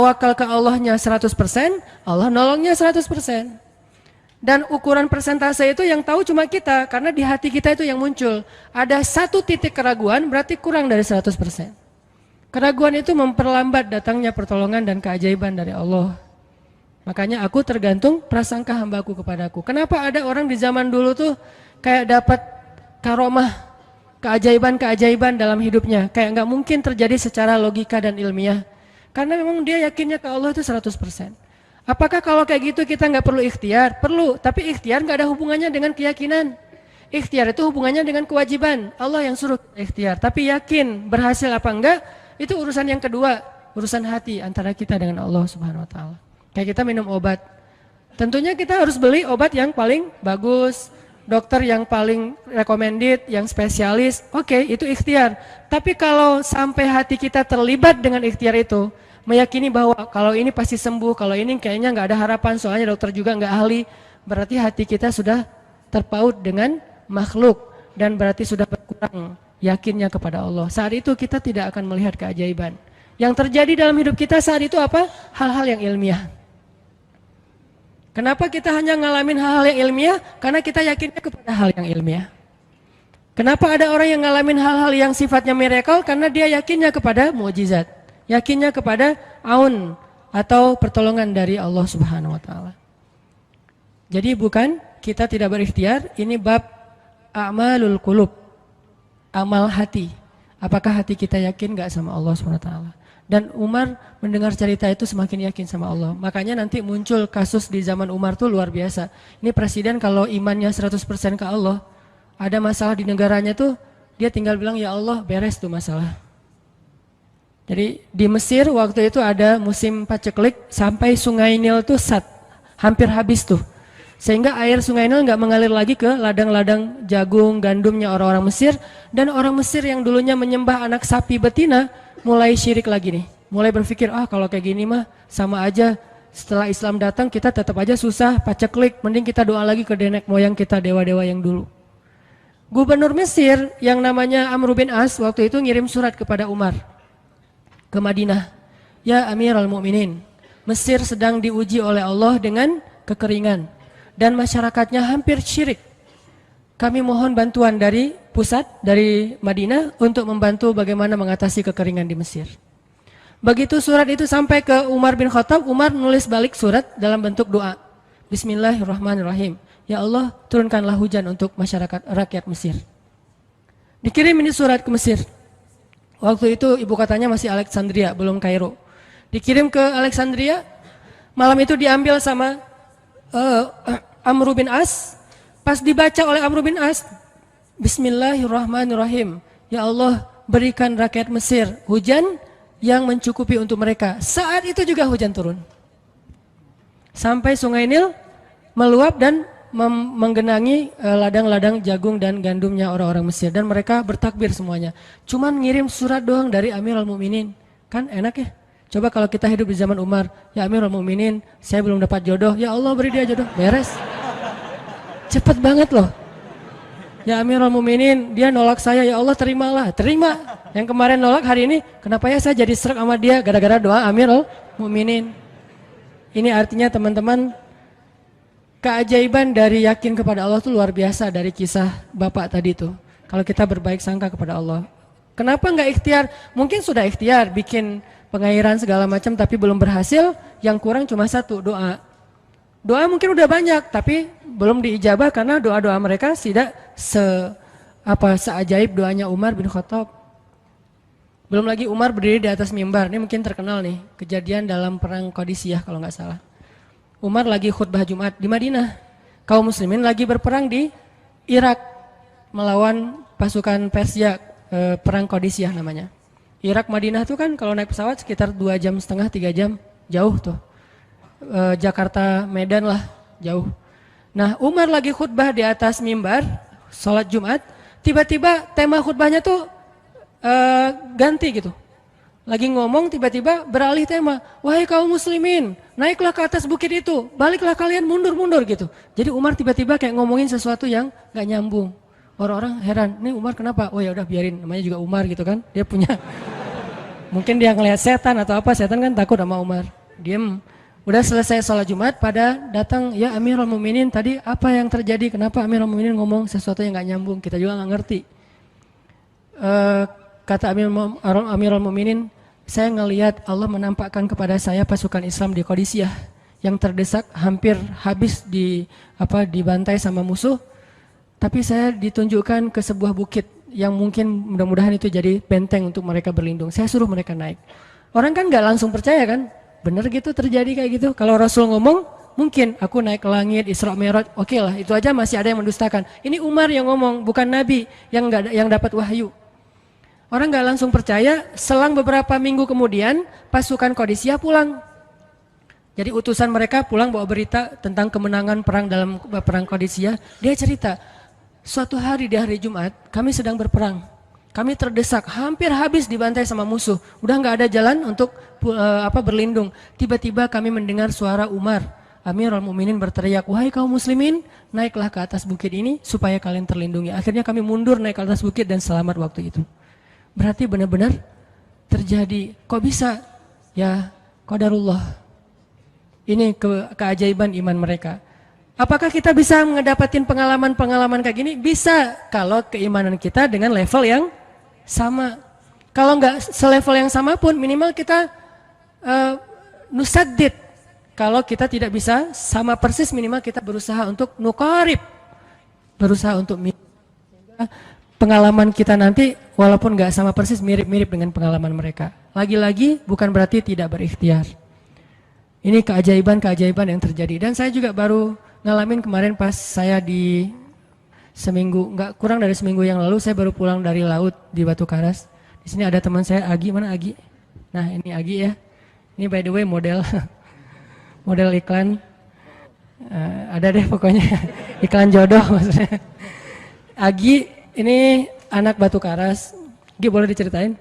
tawakal ke Allahnya 100%, Allah nolongnya 100%. Dan ukuran persentase itu yang tahu cuma kita, karena di hati kita itu yang muncul. Ada satu titik keraguan, berarti kurang dari 100%. Keraguan itu memperlambat datangnya pertolongan dan keajaiban dari Allah. Makanya aku tergantung prasangka hambaku kepadaku. Kenapa ada orang di zaman dulu tuh kayak dapat karomah, keajaiban-keajaiban dalam hidupnya. Kayak nggak mungkin terjadi secara logika dan ilmiah. Karena memang dia yakinnya ke Allah itu 100%. Apakah kalau kayak gitu kita nggak perlu ikhtiar? Perlu, tapi ikhtiar nggak ada hubungannya dengan keyakinan. Ikhtiar itu hubungannya dengan kewajiban. Allah yang suruh ikhtiar, tapi yakin berhasil apa enggak, itu urusan yang kedua, urusan hati antara kita dengan Allah Subhanahu wa taala. Kayak kita minum obat. Tentunya kita harus beli obat yang paling bagus, dokter yang paling recommended, yang spesialis. Oke, itu ikhtiar. Tapi kalau sampai hati kita terlibat dengan ikhtiar itu, meyakini bahwa kalau ini pasti sembuh, kalau ini kayaknya nggak ada harapan, soalnya dokter juga nggak ahli, berarti hati kita sudah terpaut dengan makhluk dan berarti sudah berkurang yakinnya kepada Allah. Saat itu kita tidak akan melihat keajaiban. Yang terjadi dalam hidup kita saat itu apa? Hal-hal yang ilmiah. Kenapa kita hanya ngalamin hal-hal yang ilmiah? Karena kita yakinnya kepada hal yang ilmiah. Kenapa ada orang yang ngalamin hal-hal yang sifatnya miracle? Karena dia yakinnya kepada mukjizat. Yakinnya kepada aun atau pertolongan dari Allah Subhanahu wa taala. Jadi bukan kita tidak berikhtiar, ini bab a'malul qulub. Amal hati. Apakah hati kita yakin enggak sama Allah Subhanahu wa taala? Dan Umar mendengar cerita itu semakin yakin sama Allah. Makanya nanti muncul kasus di zaman Umar tuh luar biasa. Ini presiden kalau imannya 100% ke Allah, ada masalah di negaranya tuh dia tinggal bilang ya Allah beres tuh masalah. Jadi di Mesir waktu itu ada musim paceklik sampai sungai Nil tuh hampir habis tuh. Sehingga air sungai Nil nggak mengalir lagi ke ladang-ladang jagung, gandumnya orang-orang Mesir. Dan orang Mesir yang dulunya menyembah anak sapi betina mulai syirik lagi nih. Mulai berpikir, kalau kayak gini mah sama aja. Setelah Islam datang kita tetap aja susah, paceklik. Mending kita doa lagi ke nenek moyang kita, dewa-dewa yang dulu. Gubernur Mesir yang namanya Amr bin As waktu itu ngirim surat kepada Umar ke Madinah. Ya Amirul Mukminin, Mesir sedang diuji oleh Allah dengan kekeringan. Dan masyarakatnya hampir syirik. Kami mohon bantuan dari pusat, dari Madinah untuk membantu bagaimana mengatasi kekeringan di Mesir. Begitu surat itu sampai ke Umar bin Khattab, Umar nulis balik surat dalam bentuk doa. Bismillahirrahmanirrahim. Ya Allah, turunkanlah hujan untuk masyarakat rakyat Mesir. Dikirim ini surat ke Mesir. Waktu itu ibu kotanya masih Alexandria, belum Kairo. Dikirim ke Alexandria, malam itu diambil sama Amr bin As. Pas dibaca oleh Amr bin As, Bismillahirrahmanirrahim. Ya Allah, berikan rakyat Mesir hujan yang mencukupi untuk mereka. Saat itu juga hujan turun. Sampai sungai Nil meluap dan menggenangi ladang-ladang jagung dan gandumnya orang-orang Mesir. Dan mereka bertakbir semuanya. Cuman ngirim surat doang dari Amirul Mukminin. Kan enak ya? Coba kalau kita hidup di zaman Umar, ya Amirul Mukminin, saya belum dapat jodoh, ya Allah beri dia jodoh, beres. Cepet banget loh. Ya Amirul Mukminin, dia nolak saya, ya Allah terimalah, terima. Yang kemarin nolak hari ini, kenapa ya saya jadi srek sama dia gara-gara doa Amirul Mukminin. Ini artinya teman-teman, keajaiban dari yakin kepada Allah itu luar biasa dari kisah bapak tadi tuh. Kalau kita berbaik sangka kepada Allah. Kenapa nggak ikhtiar? Mungkin sudah ikhtiar, bikin pengairan segala macam tapi belum berhasil, yang kurang cuma satu, doa. Doa mungkin udah banyak tapi belum diijabah karena doa-doa mereka tidak seajaib doanya Umar bin Khattab. Belum lagi Umar berdiri di atas mimbar, ini mungkin terkenal nih, kejadian dalam perang Qadisiyah kalau nggak salah. Umar lagi khutbah Jumat di Madinah. Kaum muslimin lagi berperang di Irak melawan pasukan Persia, perang Qadisiyah namanya. Irak Madinah tuh kan kalau naik pesawat sekitar 2,5 jam, 3 jam, jauh tuh. Jakarta Medan lah, jauh. Nah Umar lagi khutbah di atas mimbar, sholat Jumat, tiba-tiba tema khutbahnya tuh ganti gitu. Lagi ngomong tiba-tiba beralih tema, wahai kaum muslimin, naiklah ke atas bukit itu, baliklah kalian mundur-mundur gitu. Jadi Umar tiba-tiba kayak ngomongin sesuatu yang gak nyambung. Orang-orang heran, nih Umar kenapa? Oh ya udah biarin, namanya juga Umar gitu kan, dia punya Mungkin dia ngelihat setan atau apa, setan kan takut sama Umar. Diem. Udah selesai sholat Jumat, pada datang, ya Amirul Mukminin, tadi apa yang terjadi? Kenapa Amirul Mukminin ngomong sesuatu yang nggak nyambung? Kita juga nggak ngerti. Kata Amirul Mukminin, saya ngelihat Allah menampakkan kepada saya pasukan Islam di Qadisiyah yang terdesak, hampir habis dibantai sama musuh. Tapi saya ditunjukkan ke sebuah bukit yang mungkin mudah-mudahan itu jadi benteng untuk mereka berlindung. Saya suruh mereka naik. Orang kan nggak langsung percaya kan? Bener gitu terjadi kayak gitu. Kalau Rasul ngomong, mungkin aku naik ke langit, Isra Mi'raj, oke lah, itu aja masih ada yang mendustakan. Ini Umar yang ngomong, bukan Nabi yang dapat wahyu. Orang nggak langsung percaya. Selang beberapa minggu kemudian, pasukan Qadisiyah pulang. Jadi utusan mereka pulang bawa berita tentang kemenangan perang dalam perang Qadisiyah. Dia cerita, suatu hari di hari Jumat, kami sedang berperang. Kami terdesak, hampir habis dibantai sama musuh. Udah nggak ada jalan untuk berlindung. Tiba-tiba kami mendengar suara Umar. Amirul Mukminin berteriak, wahai kaum muslimin, naiklah ke atas bukit ini supaya kalian terlindungi. Akhirnya kami mundur naik ke atas bukit dan selamat waktu itu. Berarti benar-benar terjadi. Kok bisa? Ya, qadarullah. Ini keajaiban iman mereka. Apakah kita bisa mendapatkan pengalaman-pengalaman kayak gini? Bisa, kalau keimanan kita dengan level yang sama. Kalau nggak selevel yang sama pun minimal kita nusaddid. Kalau kita tidak bisa sama persis, minimal kita berusaha untuk nuqarib. Berusaha untuk pengalaman kita nanti walaupun nggak sama persis, mirip-mirip dengan pengalaman mereka. Lagi-lagi bukan berarti tidak berikhtiar. Ini keajaiban-keajaiban yang terjadi. Dan saya juga baru ngalamin kemarin pas saya di seminggu, nggak kurang dari seminggu yang lalu, saya baru pulang dari laut di Batu Karas. Di sini ada teman saya, Agi, mana Agi? Nah ini Agi ya. Ini by the way model model iklan. Ada deh pokoknya iklan jodoh maksudnya. Agi ini anak Batu Karas. Agi boleh diceritain?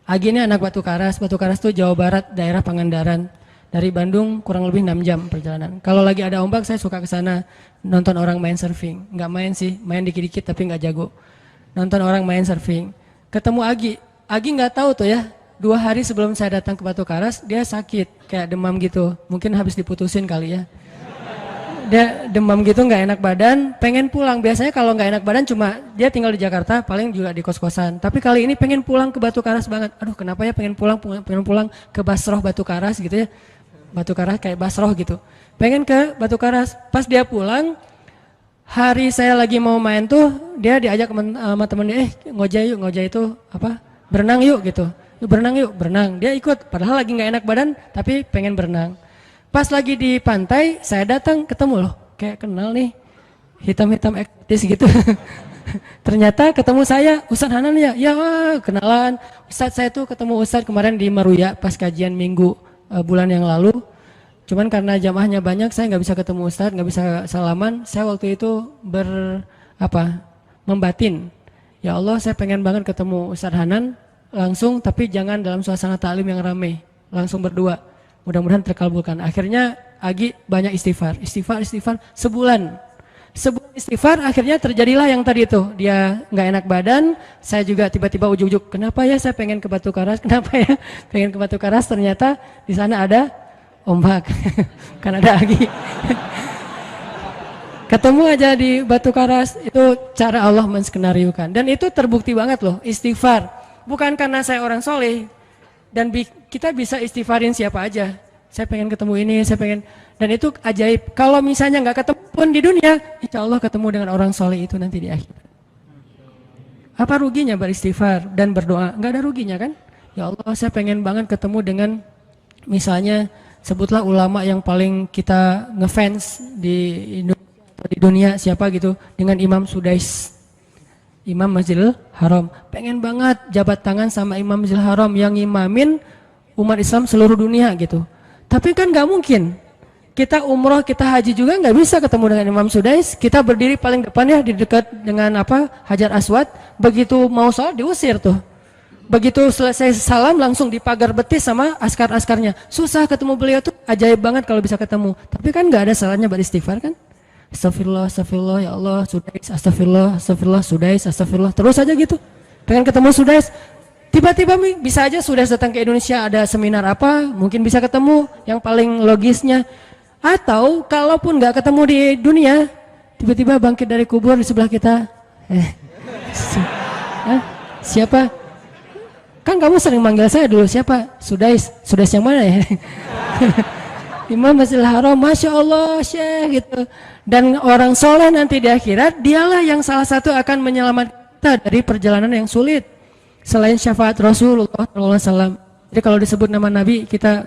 Agi ini anak Batu Karas. Batu Karas itu Jawa Barat, daerah Pangandaran. Dari Bandung kurang lebih 6 jam perjalanan. Kalau lagi ada ombak saya suka ke sana nonton orang main surfing. Nggak main sih, main dikit-dikit tapi nggak jago. Nonton orang main surfing. Ketemu Agi. Agi nggak tahu tuh ya. 2 hari sebelum saya datang ke Batu Karas dia sakit kayak demam gitu. Mungkin habis diputusin kali ya. Dia demam gitu, nggak enak badan, pengen pulang. Biasanya kalau nggak enak badan cuma dia tinggal di Jakarta, paling juga di kos-kosan. Tapi kali ini pengen pulang ke Batu Karas banget. Aduh kenapa ya pengen pulang ke Basroh Batu Karas gitu ya. Batu Karas kayak Basroh gitu. Pengen ke Batu Karas. Pas dia pulang, hari saya lagi mau main tuh, dia diajak sama temen dia, ngojek itu apa? Berenang yuk gitu. Berenang yuk, berenang. Dia ikut, padahal lagi nggak enak badan, tapi pengen berenang. Pas lagi di pantai, saya datang ketemu loh, kayak kenal nih, hitam-hitam ektis gitu. Ternyata ketemu saya, Ustadz Hanan ya, ya kenalan. Ustadz saya tuh ketemu Ustadz kemarin di Maruya pas kajian minggu bulan yang lalu. Cuman karena jamaahnya banyak, saya nggak bisa ketemu Ustadz, nggak bisa salaman. Saya waktu itu membatin, ya Allah saya pengen banget ketemu Ustadz Hanan langsung, tapi jangan dalam suasana ta'lim yang ramai, langsung berdua. Mudah-mudahan terkabulkan. Akhirnya Agi banyak istighfar sebulan istighfar, akhirnya terjadilah yang tadi itu. Dia nggak enak badan, saya juga tiba-tiba ujuk-ujuk, kenapa ya saya pengen ke Batu Karas, kenapa ya pengen ke Batu Karas, ternyata di sana ada ombak, kan ada Agi. Ketemu aja di Batu Karas, itu cara Allah menskenariokan. Dan itu terbukti banget loh, istighfar. Bukan karena saya orang soleh, dan kita bisa istighfarin siapa aja. Saya pengen ketemu ini, saya pengen, dan itu ajaib. Kalau misalnya nggak ketemu pun di dunia, insya Allah ketemu dengan orang soleh itu nanti di akhir. Apa ruginya beristighfar dan berdoa? Nggak ada ruginya kan? Ya Allah, saya pengen banget ketemu dengan, misalnya sebutlah ulama yang paling kita ngefans di dunia siapa gitu, dengan Imam Sudais, Imam Masjidil Haram. Pengen banget jabat tangan sama Imam Masjidil Haram yang imamin umat Islam seluruh dunia gitu. Tapi kan nggak mungkin. Kita umroh, kita haji juga nggak bisa ketemu dengan Imam Sudais. Kita berdiri paling depan ya, di dekat dengan Hajar Aswad. Begitu mau sholat diusir tuh. Begitu selesai salam langsung dipagar betis sama askar-askarnya. Susah ketemu beliau tuh, ajaib banget kalau bisa ketemu. Tapi kan nggak ada salahnya beristighfar kan? Astagfirullah, astagfirullah, ya Allah, Sudais, astagfirullah, astagfirullah, Sudais, astagfirullah. Terus aja gitu. Pengen ketemu Sudais, Tiba-tiba bisa aja sudah datang ke Indonesia, ada seminar apa, mungkin bisa ketemu yang paling logisnya. Atau kalaupun nggak ketemu di dunia, tiba-tiba bangkit dari kubur di sebelah kita. Siapa? Kan kamu sering manggil saya dulu, siapa? Sudais yang mana ya? Imam Masjidil Haram, Masya Allah Syekh gitu. Dan orang soleh nanti di akhirat, dialah yang salah satu akan menyelamatkan kita dari perjalanan yang sulit. Selain syafaat Rasulullah SAW. Jadi kalau disebut nama Nabi, kita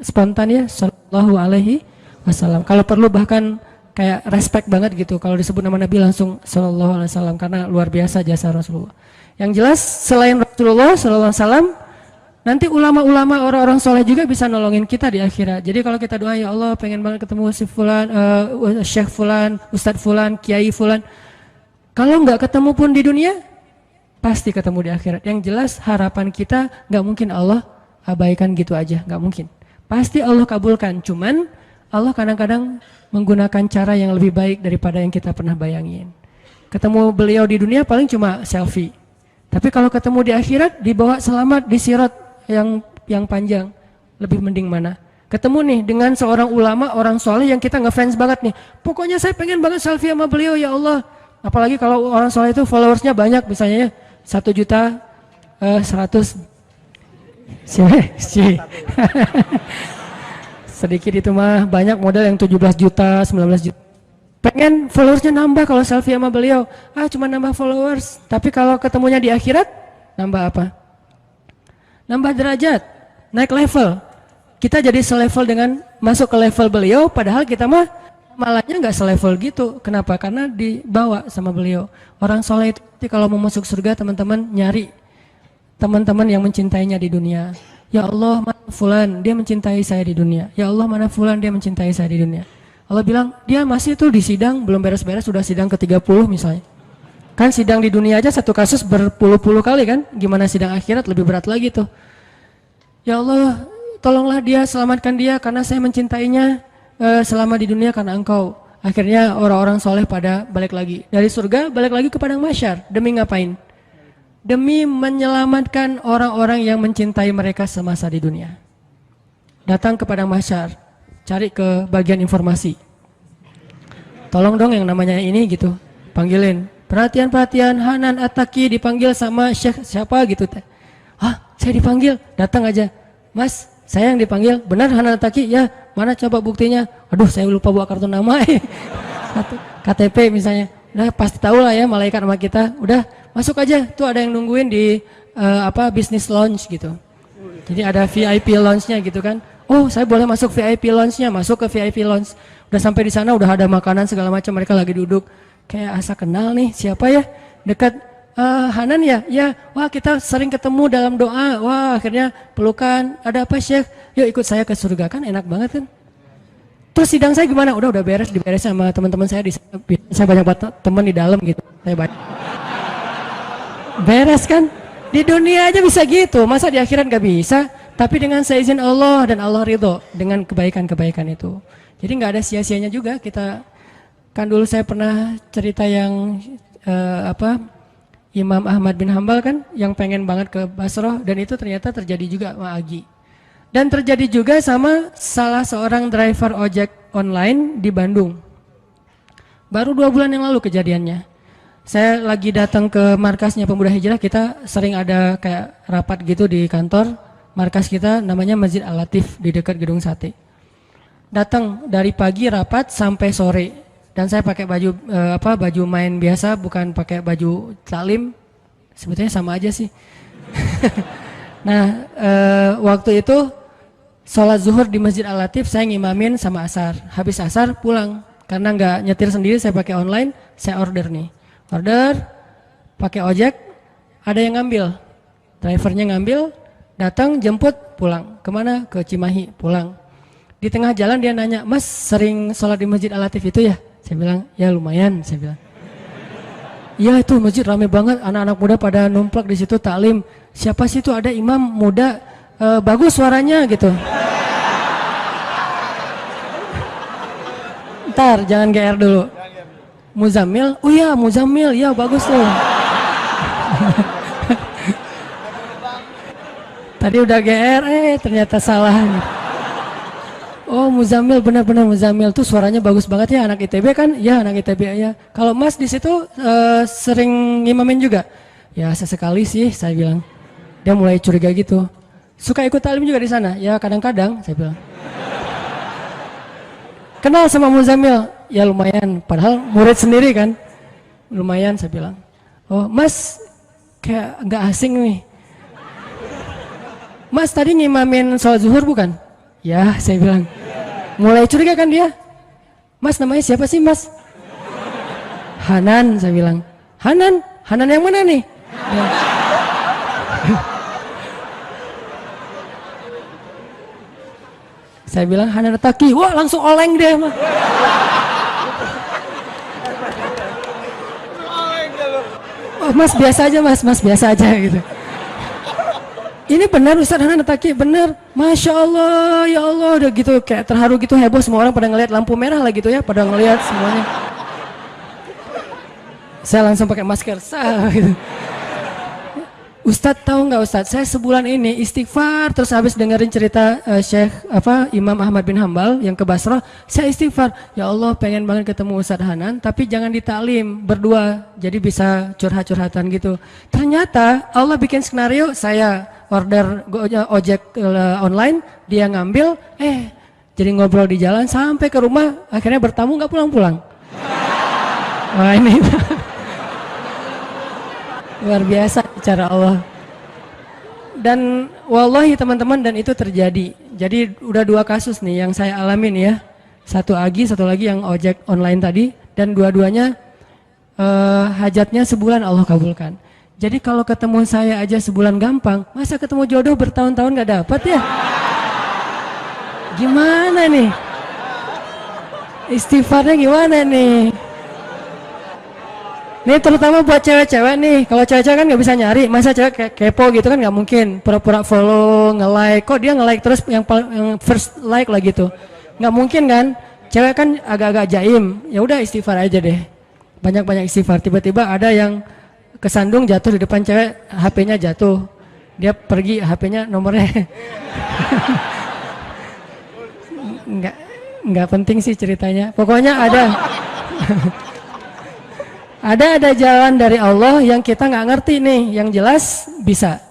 spontan ya, Sallallahu Alaihi Wasallam. Kalau perlu bahkan kayak respect banget gitu. Kalau disebut nama Nabi langsung Sallallahu Alaihi Wasallam, karena luar biasa jasa Rasulullah. Yang jelas selain Rasulullah Sallallahu Alaihi Wasallam, nanti ulama-ulama orang-orang soleh juga bisa nolongin kita di akhirat. Jadi kalau kita doa, ya Allah pengen banget ketemu si Fulan, Syekh Fulan, Ustadz Fulan, Kiai Fulan. Kalau nggak ketemu pun di dunia, pasti ketemu di akhirat. Yang jelas harapan kita nggak mungkin Allah abaikan gitu aja, nggak mungkin. Pasti Allah kabulkan. Cuman Allah kadang-kadang menggunakan cara yang lebih baik daripada yang kita pernah bayangin. Ketemu beliau di dunia paling cuma selfie. Tapi kalau ketemu di akhirat, dibawa selamat di sirat yang panjang, lebih mending mana? Ketemu nih dengan seorang ulama, orang soleh yang kita ngefans banget nih. Pokoknya saya pengen banget selfie sama beliau, ya Allah. Apalagi kalau orang soleh itu followersnya banyak, misalnya ya 1.100.000. Sedikit itu mah, banyak model yang 17 juta, 19 juta. Pengen followersnya nambah kalau selfie sama beliau. Cuma nambah followers. Tapi kalau ketemunya di akhirat, nambah apa? Nambah derajat, naik level. Kita jadi selevel dengan masuk ke level beliau, padahal kita mah malahnya nggak selevel gitu. Kenapa? Karena dibawa sama beliau. Orang soleh itu kalau mau masuk surga, teman-teman nyari teman-teman yang mencintainya di dunia. Ya Allah, mana Fulan, dia mencintai saya di dunia. Ya Allah, mana Fulan, dia mencintai saya di dunia. Allah bilang, dia masih tuh di sidang, belum beres-beres, sudah sidang ke-30 misalnya. Kan sidang di dunia aja satu kasus berpuluh-puluh kali kan, gimana sidang akhirat lebih berat lagi tuh. Ya Allah, tolonglah dia, selamatkan dia karena saya mencintainya selama di dunia karena Engkau. Akhirnya orang-orang soleh pada balik lagi. Dari surga balik lagi ke padang mahsyar. Demi ngapain? Demi menyelamatkan orang-orang yang mencintai mereka semasa di dunia. Datang ke padang mahsyar, cari ke bagian informasi. Tolong dong yang namanya ini gitu, panggilin. Perhatian, Hanan At-Taqi dipanggil sama Syekh siapa gitu. Saya dipanggil, datang aja. Mas, saya yang dipanggil, benar Hanan At-Taqi? Ya, mana coba buktinya? Aduh, saya lupa bawa kartu nama. KTP misalnya. Udah pasti tahu lah ya malaikat sama kita. Udah, masuk aja. Tuh ada yang nungguin di business lounge gitu. Jadi ada VIP lounge-nya gitu kan. Oh, saya boleh masuk VIP lounge-nya, masuk ke VIP lounge. Udah sampai di sana, udah ada makanan segala macam, mereka lagi duduk. Kayak asa kenal nih, siapa ya? Dekat Hanan ya? Ya, wah kita sering ketemu dalam doa. Wah, akhirnya pelukan. Ada apa Syekh? Yuk ikut saya ke surga, kan enak banget kan? Terus sidang saya gimana? Udah beres, diberes sama teman-teman saya di sana. Saya banyak banget teman di dalam gitu. Saya banyak. Beres kan? Di dunia aja bisa gitu, masa di akhirat gak bisa? Tapi dengan seizin Allah dan Allah ridho dengan kebaikan-kebaikan itu. Jadi nggak ada sia-sianya juga kita. Kan dulu saya pernah cerita yang Imam Ahmad bin Hambal kan yang pengen banget ke Basrah, dan itu ternyata terjadi juga sama Agi. Dan terjadi juga sama salah seorang driver ojek online di Bandung. Baru 2 bulan yang lalu kejadiannya. Saya lagi datang ke markasnya Pemuda Hijrah, kita sering ada kayak rapat gitu di kantor. Markas kita namanya Masjid Al-Latif di dekat Gedung Sate. Datang dari pagi rapat sampai sore. Dan saya pakai baju baju main biasa, bukan pakai baju taklim. Sebetulnya sama aja sih. Nah, waktu itu sholat zuhur di Masjid Al-Latif, saya ngimamin sama asar. Habis asar pulang. Karena nggak nyetir sendiri, saya pakai online, saya order nih. Order, pakai ojek, ada yang ngambil. Drivernya ngambil, datang, jemput, pulang. Kemana? Ke Cimahi, pulang. Di tengah jalan dia nanya, Mas sering sholat di Masjid Al-Latif itu ya? Saya bilang, ya lumayan, saya bilang. Iya itu masjid rame banget, anak-anak muda pada numplak di situ taklim. Siapa sih itu, ada imam muda, bagus suaranya gitu. Ntar jangan GR dulu. Muzammil, oh iya Muzammil, iya bagus tuh. Tadi udah GR, ternyata salah. Oh Muzamil, benar-benar Muzamil tuh suaranya bagus banget ya, anak ITB kan? Ya anak ITB ya. Kalau Mas di situ sering ngimamin juga? Ya sesekali sih saya bilang. Dia mulai curiga gitu. Suka ikut talim juga di sana? Ya kadang-kadang saya bilang. Kenal sama Muzamil? Ya lumayan, padahal murid sendiri kan. Lumayan saya bilang. Oh Mas kayak nggak asing nih. Mas tadi ngimamin sholat zuhur bukan? Ya, saya bilang. Mulai curiga kan dia. Mas namanya siapa sih mas? Hanan, saya bilang. Hanan? Hanan yang mana nih? Ya. Saya bilang Hanan Taki. Wah langsung oleng dia mah. Oh, mas biasa aja mas biasa aja gitu. Ini benar Ustaz Hanan Taki, benar. Masya Allah, ya Allah, udah gitu kayak terharu gitu, heboh, semua orang pada ngelihat lampu merah lah gitu ya, pada ngelihat semuanya. Saya langsung pakai masker, gitu. Ustadz tahu nggak Ustadz, saya sebulan ini istighfar terus habis dengerin cerita Imam Ahmad bin Hambal yang ke Basrah, saya istighfar, ya Allah pengen banget ketemu Ustadz Hanan, tapi jangan ditaklim berdua, jadi bisa curhat-curhatan gitu. Ternyata Allah bikin skenario, saya order ojek online, dia ngambil, jadi ngobrol di jalan sampai ke rumah, akhirnya bertamu nggak pulang-pulang. Wah ini luar biasa cara Allah. Dan wallahi teman-teman, dan itu terjadi. Jadi udah 2 kasus nih yang saya alamin ya. Satu Agi, satu lagi yang ojek online tadi, dan dua-duanya hajatnya sebulan Allah kabulkan. Jadi kalau ketemu saya aja sebulan gampang, masa ketemu jodoh bertahun-tahun gak dapat ya? Gimana nih? Istighfarnya gimana nih? Nih terutama buat cewek-cewek nih, kalau cewek-cewek kan nggak bisa nyari, masa cewek kepo gitu kan nggak mungkin, pura-pura follow, nge-like, kok dia nge-like terus yang first like lah gitu, nggak mungkin kan, cewek kan agak-agak jaim, ya udah istighfar aja deh, banyak-banyak istighfar. Tiba-tiba ada yang kesandung jatuh di depan cewek, HP-nya jatuh, dia pergi, HP-nya nomornya, nggak penting sih ceritanya, pokoknya ada. Ada jalan dari Allah yang kita nggak ngerti nih, yang jelas bisa.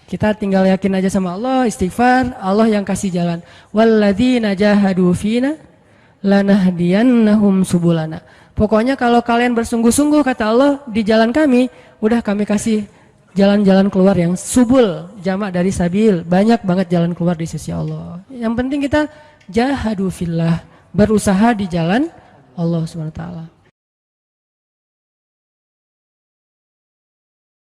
Kita tinggal yakin aja sama Allah, istighfar, Allah yang kasih jalan. Walladzina jahadu fina lanahdiyannahum subulana. Pokoknya kalau kalian bersungguh-sungguh kata Allah di jalan kami, udah kami kasih jalan-jalan keluar yang subul, jamak dari sabil, banyak banget jalan keluar di sisi Allah. Yang penting kita jahadu fillah, berusaha di jalan Allah Subhanahu wa taala.